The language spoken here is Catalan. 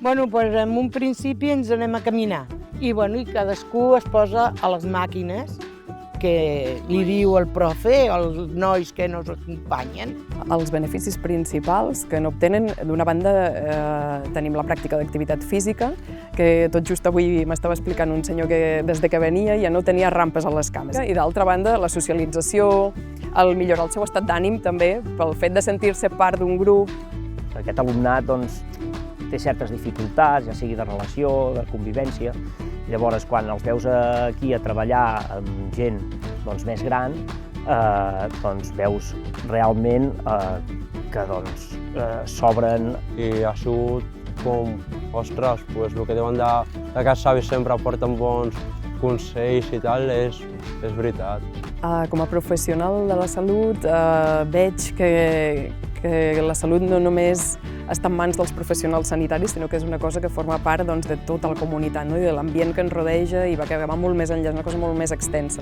Bueno, doncs en un principi ens anem a caminar i cadascú es posa a les màquines que li diu el profe o els nois que nos acompanyen. Els beneficis principals que n'obtenen, d'una banda tenim la pràctica d'activitat física, que tot just avui m'estava explicant un senyor que des de que venia ja no tenia rampes a les cames. I d'altra banda, la socialització, el millorar el seu estat d'ànim també, pel fet de sentir-se part d'un grup. Aquest alumnat té certes dificultats, ja sigui de relació, de convivència. Llavors, quan els veus aquí a treballar amb gent més gran, veus realment que s'obren. I ha sigut com, ostres, el que deuen de casa avis sempre aporten bons consells i tal, és veritat. Com a professional de la salut veig que la salut no només està en mans dels professionals sanitaris, sinó que és una cosa que forma part de tota la comunitat i de l'ambient que ens rodeja i que va molt més enllà, és una cosa molt més extensa.